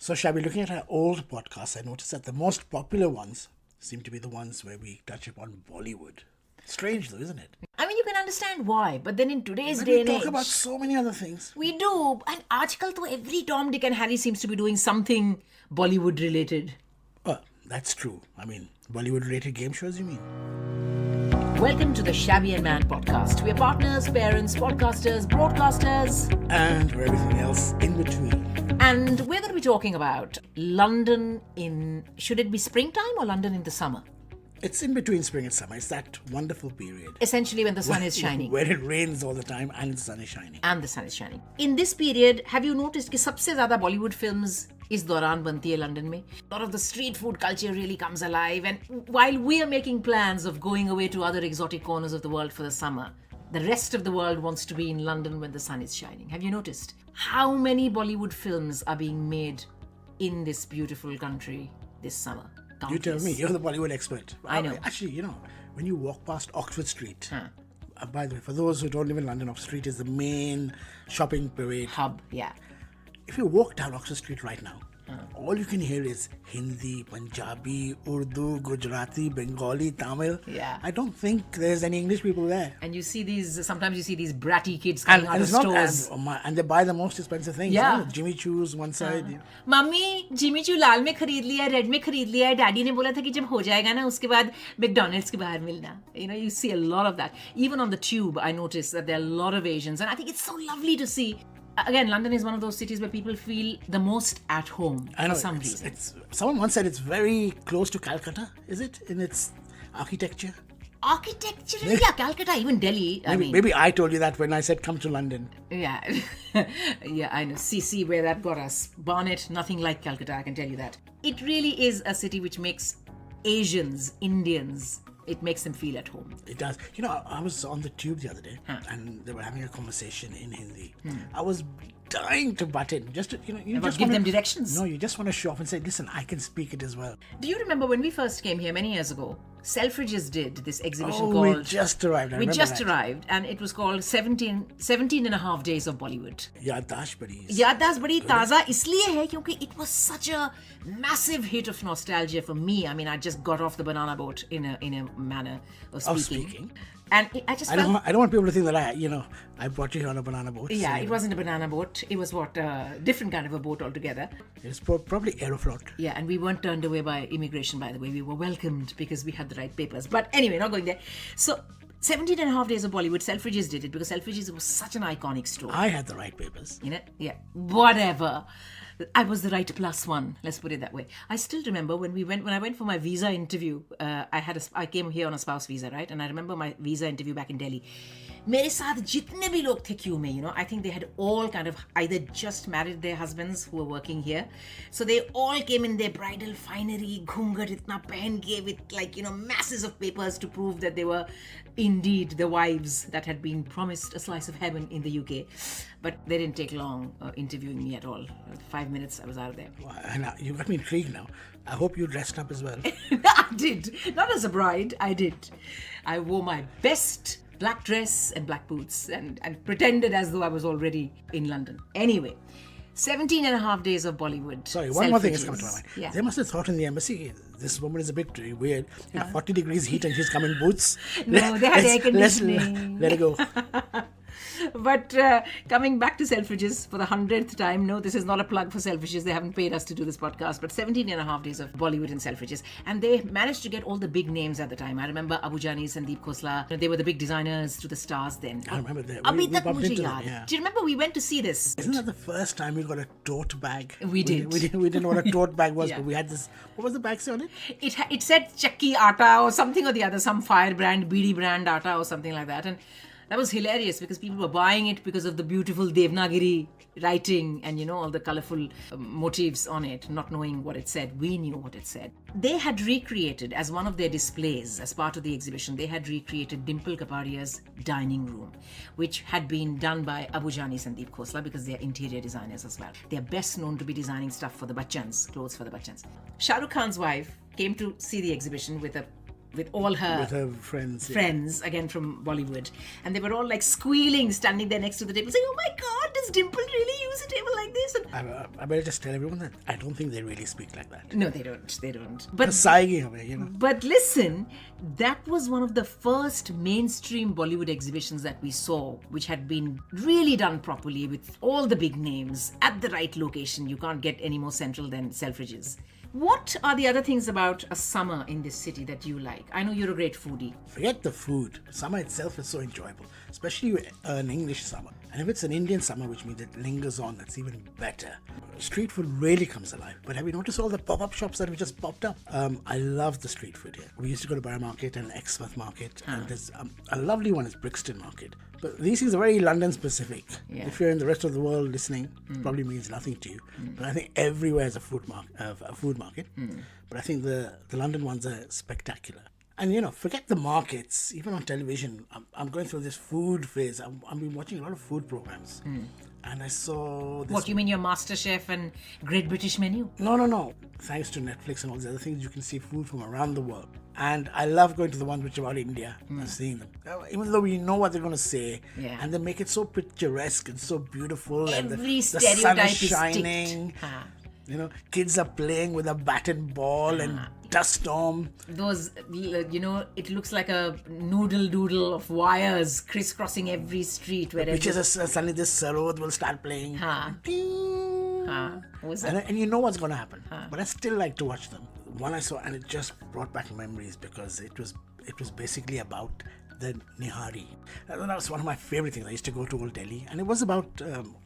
So, Shabby, looking at our old podcasts, I noticed that the most popular ones seem to be the ones where we touch upon Bollywood. Strange though, isn't it? I mean, you can understand why, but then in today's But day we and talk age, about so many other things. we do. And aajkal to every Tom, Dick and Harry seems to be doing something Bollywood related. Oh, that's true. I mean, Bollywood-related game shows, you mean? Welcome to the Shabby and Man podcast. We are partners, parents, podcasters, broadcasters, And for everything else in between. and we're going to be talking about London in, should it be springtime or London in the summer? It's in between spring and summer. It's that wonderful period. Essentially when the sun is shining. Where it rains all the time and the sun is shining. And the sun is shining. In this period, have you noticed कि सबसे ज़्यादा Bollywood films इस दौरान बनती है London में? A lot of the street food culture really comes alive, and while we are making plans of going away to other exotic corners of the world for the summer, the rest of the world wants to be in London when the sun is shining. Have you noticed how many Bollywood films are being made in this beautiful country this summer? You tell me, you're the Bollywood expert. I know. Actually, when you walk past Oxford Street, by the way, for those who don't live in London, Oxford Street is the main shopping parade Hub, yeah. If you walk down Oxford Street right now, all you can hear is Hindi, Punjabi, Urdu, Gujarati, Bengali, Tamil. Yeah. I don't think there's any English people there. And you see sometimes you see these bratty kids coming out And of it's stores. and they buy the most expensive things. Yeah. Jimmy Choo's one side. Mummy Jimmy Choo लाल में खरीद लिया है, red में खरीद लिया है. Daddy ने बोला था कि जब हो जाएगा ना उसके बाद मैकडॉनल्ड्स के बाहर मिलना. You see a lot of that. Even on the tube, I noticed that there are a lot of Asians, and I think it's so lovely to see. Again, London is one of those cities where people feel the most at home I know, for some reason. Someone once said it's very close to Calcutta, is it, in its architecture? Architecturally, yeah, Calcutta, even Delhi. Maybe I told you that when I said come to London. Yeah, yeah, I know. See where that got us. Barnet, nothing like Calcutta, I can tell you that. It really is a city which makes Asians, Indians, it makes them feel at home. It does. I was on the tube the other day and they were having a conversation in Hindi. I was dying to butt in. Just to, you just give wanna, them directions. No, you just want to show off and say, listen, I can speak it as well. Do you remember when we first came here many years ago? Selfridges did this exhibition Oh, called... we just arrived. We just arrived, and it was called 17 and a half days of Bollywood. Yaddash badi. Yaddash badi taza isliye hai kyunki it was such a massive hit of nostalgia for me. I mean, I just got off the banana boat in a manner of speaking. And I just felt... I don't want people to think that I brought you here on a banana boat. Yeah, so it wasn't a banana boat. It was different kind of a boat altogether. It's probably Aeroflot. Yeah, and we weren't turned away by immigration, by the way. We were welcomed because we had the right papers. But anyway, not going there. So, 17 and a half days of Bollywood, Selfridges did it because Selfridges was such an iconic store. I had the right papers. Yeah, whatever. I was the right plus one, let's put it that way. I still remember when I went for my visa interview, I came here on a spouse visa, right? And I remember my visa interview back in Delhi. मेरे साथ जितने भी लोग थे Q में, I think they had all kind of either just married their husbands who were working here. So they all came in their bridal finery, घूंघट इतना पहन के with masses of papers to prove that they were indeed the wives that had been promised a slice of heaven in the UK. But they didn't take long interviewing me at all. 5 minutes, I was out of there. Wow, and you got me intrigued now. I hope you dressed up as well. I did. Not as a bride, I did. I wore my best black dress and black boots and pretended as though I was already in London. Anyway, 17 and a half days of Bollywood. Sorry, one more thing has come to my mind. Yeah. They must have thought in the embassy, this woman is a bit weird. 40 degrees heat and she's come in boots. No, they had air conditioning. Let it go. But coming back to Selfridges for the 100th time, no, this is not a plug for Selfridges. They haven't paid us to do this podcast, but 17 and a half days of Bollywood in Selfridges. And they managed to get all the big names at the time. I remember Abu Jani, Sandeep Khosla. They were the big designers to the stars then. I remember that. Abhi We tak bumped mujhe into them, yaad. yeah. Do you remember we went to see this? Isn't that the first time we got a tote bag? We did. We didn't know what a tote bag was, Yeah. but we had this. What was the bag say on it? It said Chakki Atta or something or the other, some fire brand, BD brand Atta or something like that. And that was hilarious because people were buying it because of the beautiful Devanagari writing and, all the colourful motifs on it, not knowing what it said. We knew what it said. They had recreated, as one of their displays, as part of the exhibition, they had recreated Dimple Kapadia's dining room, which had been done by Abu Jani Sandeep Khosla because they are interior designers as well. They are best known to be designing stuff for the Bachchans, clothes for the Bachchans. Shah Rukh Khan's wife came to see the exhibition with all her friends again from Bollywood, and they were all like squealing, standing there next to the table saying, oh my god, does Dimple really use use a table like this? And I better just tell everyone that I don't think they really speak like that. no, they don't. But But listen, that was one of the first mainstream Bollywood exhibitions that we saw, which had been really done properly with all the big names at the right location. You can't get any more central than Selfridges. What are the other things about a summer in this city that you like? I know you're a great foodie. forget the food. Summer itself is so enjoyable, especially an English summer. And if it's an Indian summer, which means it lingers on, that's even better. Street food really comes alive. But have you noticed all the pop-up shops that have just popped up? I love the street food here. We used to go to Borough Market and Exmouth Market, and there's a lovely one is Brixton Market. But these things are very London specific. Yeah. If you're in the rest of the world listening, it probably means nothing to you. But I think everywhere is a food market. But I think the London ones are spectacular. And forget the markets. Even on television, I'm going through this food phase. I've been watching a lot of food programs. And I saw this. What, you mean your MasterChef and Great British Menu? No. Thanks to Netflix and all these other things, you can see food from around the world. And I love going to the ones which are about India and seeing them. Even though we know what they're going to say. Yeah. And they make it so picturesque and so beautiful. Every and the stereotype sun is is shining. Kids are playing with a bat and ball and dust storm. Those, it looks like a noodle doodle of wires crisscrossing every street. Which is suddenly this sarod will start playing. And you know what's going to happen. But I still like to watch them. One I saw, and it just brought back memories because it was basically about the nihari. That was one of my favorite things. I used to go to Old Delhi, and it was about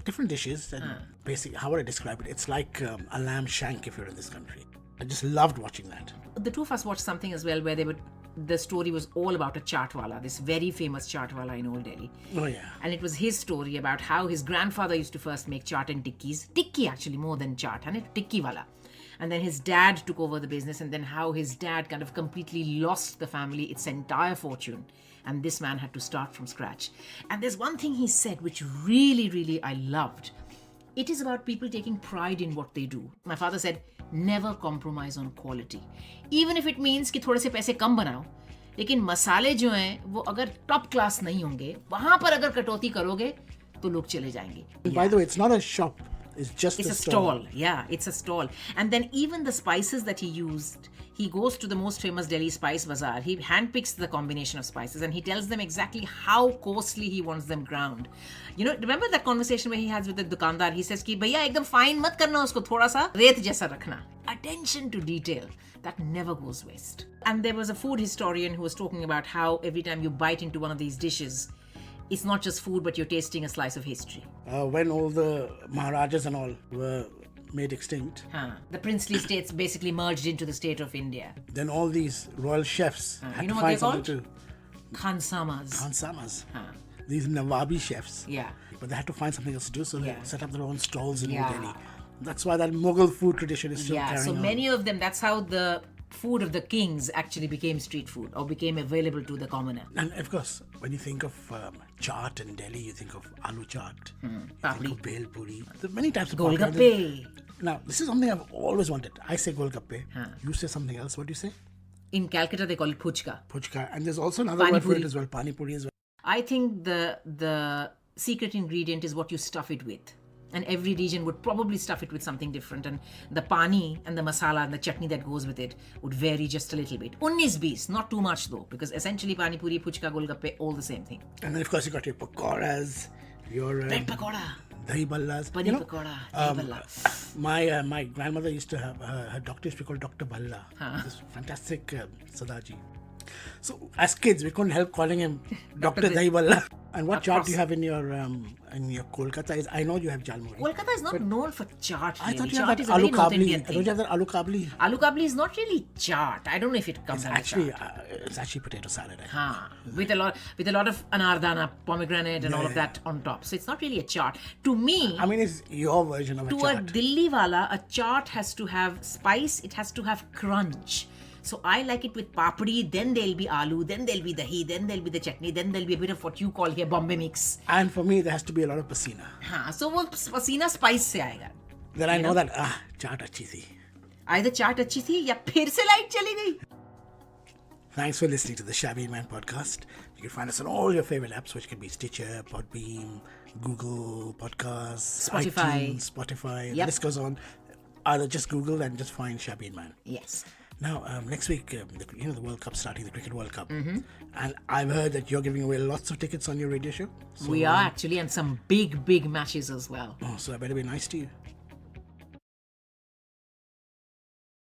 different dishes. And basically, how would I describe it? It's like a lamb shank if you're in this country. I just loved watching that. The two of us watched something as well where the story was all about a chaatwala, this very famous chaatwala in Old Delhi. Oh, yeah. And it was his story about how his grandfather used to first make chaat and tikkis. Tikki actually, more than chaat, and it tikki wala. And then his dad took over the business, and then how his dad kind of completely lost the family its entire fortune. And this man had to start from scratch. And there's one thing he said which really, really I loved. It is about people taking pride in what they do. My father said, never compromise on quality. Even if it means कि थोड़े से पैसे कम बनाओ, लेकिन मसाले जो हैं वो अगर top class नहीं होंगे, वहाँ पर अगर कटौती करोगे तो लोग चले जाएंगे. By the way, it's not a shop. It's just a stall. Yeah, it's a stall. And then even the spices that he used, he goes to the most famous Delhi spice bazaar. He handpicks the combination of spices and he tells them exactly how coarsely he wants them ground. Remember that conversation where he has with the dukandar? He says कि भैया एकदम fine मत करना उसको थोड़ा सा रेत जैसा रखना. Attention to detail. That never goes waste. And there was a food historian who was talking about how every time you bite into one of these dishes, it's not just food, but you're tasting a slice of history. When all the Maharajas and all were made extinct. The princely states basically merged into the state of India. Then all these royal chefs had to what find they're called? something to... Khansamas. These Nawabi chefs. Yeah. But they had to find something else to do, so they set up their own stalls in New Yeah. Delhi. That's why that Mughal food tradition is still carrying on. So many of them, that's how the food of the kings actually became street food or became available to the commoner. And of course, when you think of chaat in Delhi, you think of aloo chaat, you think of bel puri. There are many types of Golgappe. Now, this is something I've always wanted. I say golgappe. You say something else. What do you say? In Calcutta, they call it puchka. Puchka. And there's also another word for it as well, pani puri as well. I think the secret ingredient is what you stuff it with. And every region would probably stuff it with something different. And the pani and the masala and the chutney that goes with it would vary just a little bit. 19-20, not too much though, because essentially pani puri, puchka, golgappe, all the same thing. And then of course you got your pakoras, your... bread pakoda. Dahi ballas. Paneer pakoda, dahi balla. My grandmother used to have, her doctor used to be called Dr. Balla. This fantastic Sadaji. So as kids, we couldn't help calling him Dr. Dahi Balla. And what chaat do you have in your Kolkata? I know you have jalmuri. Kolkata is not known for chaat. I thought you chaat have that is a very aloo North kabli. Indian Don't thing. you have that aloo kabli? Aloo kabli is not really chaat. I don't know if it comes under chaat. It's actually potato salad. With a lot of anardana, pomegranate and all of that on top. So it's not really a chaat. To me, I mean, it's your version of a to chaat. a Dilli wala, a chaat has to have spice. It has to have crunch. So I like it with papdi, then there'll be aloo, then there'll be dahi, then there'll be the chutney, then there'll be a bit of what you call here Bombay mix. And for me, there has to be a lot of pasina. So वो pasina spice से आएगा. Then I know that chaat अच्छी थी. Either chaat अच्छी थी या फिर से light चली गई. Thanks for listening to the Shabby And Man podcast. You can find us on all your favorite apps, which can be Stitcher, Podbean, Google Podcasts, Spotify. iTunes, Spotify. The Yep. list goes on. Either just Google and just find Shabby and Man. Yes. Now, next week, the World Cup's starting, the Cricket World Cup. Mm-hmm. And I've heard that you're giving away lots of tickets on your radio show. So, We are actually, and some big matches as well. Oh, so I better be nice to you.